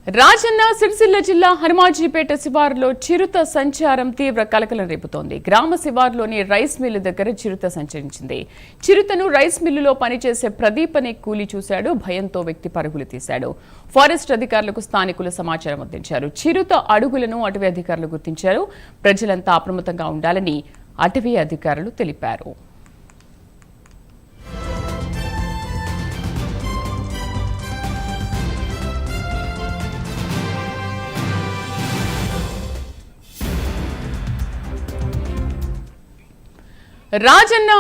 రాజన్న సిరిసిల్ల జిల్లా హనుమాజీపేట శివారులో చిరుత సంచారం తీవ్ర కలకలం రేపుతోంది. గ్రామ శివారులోని రైస్ మిల్లు దగ్గర చిరుత సంచరించింది. చిరుతను రైస్ మిల్లులో పనిచేసే ప్రదీప్ అనే కూలీ చూశాడు. భయంతో వ్యక్తి పరుగులు తీశాడు. ఫారెస్ట్ అధికారులకు స్థానికులు సమాచారం అందించారు. చిరుత అడుగులను అటవీ అధికారులు గుర్తించారు. ప్రజలంతా అప్రమత్తంగా ఉండాలని అటవీ అధికారులు తెలిపారు. राजन्ना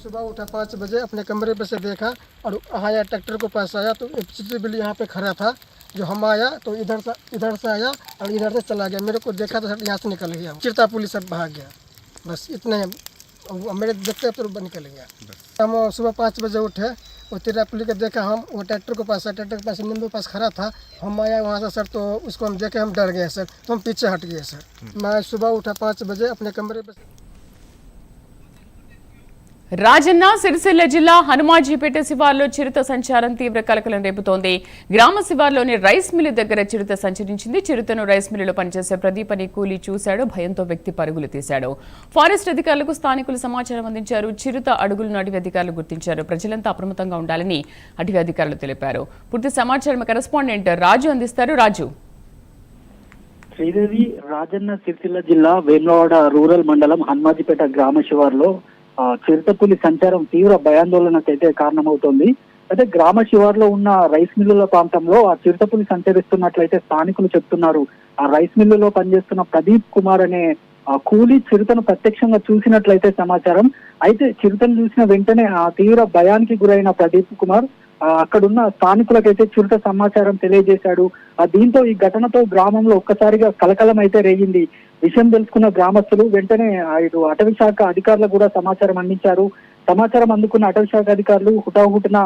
सुबह उठा 5 बजे अपने कमरे पे से देखा और आया ट्रैक्टर को पास आया तो एक बिल्ली यहाँ पे खड़ा था। जो हम आया तो इधर से आया और इधर से चला गया। मेरे को देखा तो यहाँ से निकल गया। चिरता पुलिस सब भाग गया। बस इतने मेरे देखते तो निकल गया। हम सुबह 5 बजे उठे वो चिरता पुलिस को देखा। हम वो ट्रैक्टर को पास ट्रैक्टर के पास नींबू पास खड़ा था। हम आया वहाँ से सर तो उसको हम देखे हम डर गए सर तो हम पीछे हट गए सर। मैं सुबह उठा 5 बजे अपने कमरे पे। రాజన్న సిరిసిల్ల జిల్లా హనుమాజీపేట శివార్లో చిరుత సంచారం తీవ్ర కలకలం రేపుతోంది. గ్రామ శివార్లోని రైస్ మిల్లు దగ్గర చిరుత సంచరించింది. చిరుతను రైస్ మిల్లులో పనిచేసే ప్రదీప్ అనే కూలీ చూశాడు. భయంతో వ్యక్తి పరుగులు తీశాడు. ఫారెస్ట్ అధికారులకు స్థానికులు సమాచారం అందించారు. చిరుత అడుగులను అటవీ అధికారులు గుర్తించారు. ప్రజలంతా అప్రమత్తంగా ఉండాలని అటవీ అధికారులు తెలిపారు. పూర్తి సమాచారం కరెస్పాండెంట్ రాజు అందిస్తారు. రాజు. శ్రీదేవి, రాజన్న సిరిసిల్ల జిల్లా వేములవాడ రూరల్ మండలం హనుమాజీపేట గ్రామ శివార్లో చిరుతపులి సంచారం తీవ్ర భయాందోళనకైతే కారణమవుతోంది. అయితే గ్రామ శివార్లో ఉన్న రైస్ మిల్లుల ప్రాంతంలో ఆ చిరుతపులి సంచరిస్తున్నట్లయితే స్థానికులు చెప్తున్నారు. ఆ రైస్ మిల్లులో పనిచేస్తున్న ప్రదీప్ కుమార్ అనే కూలీ చిరుతను ప్రత్యక్షంగా చూసినట్లయితే సమాచారం. అయితే చిరుతను చూసిన వెంటనే ఆ తీవ్ర భయానికి గురైన ప్రదీప్ కుమార్ అక్కడున్న స్థానికులకైతే చిరుత సమాచారం తెలియజేశాడు. దీంతో ఈ ఘటనతో గ్రామంలో ఒక్కసారిగా కలకలం అయితే రేగింది. విషయం తెలుసుకున్న గ్రామస్తులు వెంటనే ఇటు అటవీ శాఖ అధికారులకు కూడా సమాచారం అందించారు. సమాచారం అందుకున్న అటవీ శాఖ అధికారులు హుటాహుటిన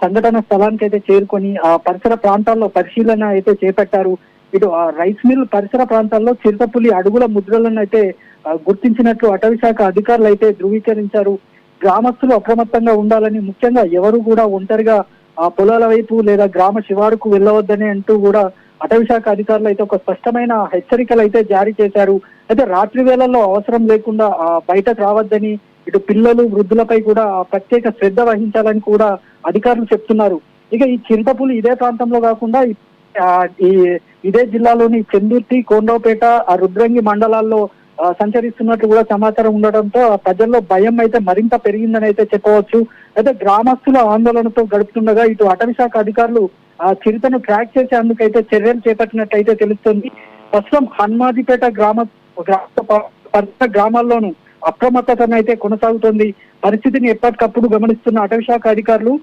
సంఘటన స్థలానికి అయితే చేరుకొని ఆ పరిసర ప్రాంతాల్లో పరిశీలన అయితే చేపట్టారు. ఇటు ఆ రైస్ మిల్ పరిసర ప్రాంతాల్లో చిరుతపులి అడుగుల ముద్రలను అయితే గుర్తించినట్లు అటవీ శాఖ అధికారులు అయితే ధృవీకరించారు. గ్రామస్తులు అప్రమత్తంగా ఉండాలని, ముఖ్యంగా ఎవరు కూడా ఒంటరిగా ఆ పొలాల వైపు లేదా గ్రామ శివారుకు వెళ్ళవద్దని అంటూ కూడా అటవీ శాఖ అధికారులు అయితే ఒక స్పష్టమైన హెచ్చరికలు అయితే జారీ చేశారు. అయితే రాత్రి వేళల్లో అవసరం లేకుండా బయటకు రావద్దని, ఇటు పిల్లలు వృద్ధులపై కూడా ప్రత్యేక శ్రద్ధ వహించాలని కూడా అధికారులు చెప్తున్నారు. ఇక ఈ చిరుతపులి ఇదే ప్రాంతంలో కాకుండా ఇదే జిల్లాలోని చెందుర్తి, కోండవపేట, రుద్రంగి మండలాల్లో సంచరిస్తున్నట్లు కూడా సమాచారం ఉండడంతో ప్రజల్లో భయం అయితే మరింత పెరిగిందని అయితే చెప్పవచ్చు. అయితే గ్రామస్తుల ఆందోళనతో గడుపుతుండగా ఇటు అటవీ శాఖ అధికారులు ఆ చిరుతను ట్రాక్ చేసేందుకైతే చర్యలు చేపట్టినట్టయితే తెలుస్తుంది. ప్రస్తుతం హనుమాజీపేట పరిసర గ్రామాల్లోనూ అప్రమత్తతను అయితే కొనసాగుతోంది. పరిస్థితిని ఎప్పటికప్పుడు గమనిస్తున్న అటవీ శాఖ అధికారులు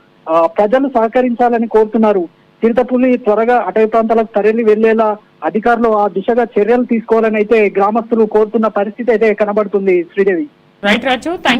ప్రజలు సహకరించాలని కోరుతున్నారు. చిరుతపులి త్వరగా అటవీ ప్రాంతాలకు తరలి వెళ్లేలా అధికారులు ఆ దిశగా చర్యలు తీసుకోవాలని అయితే గ్రామస్తులు కోరుతున్న పరిస్థితి అయితే కనబడుతుంది. శ్రీదేవి. రైట్ రాజు, థాంక్యూ.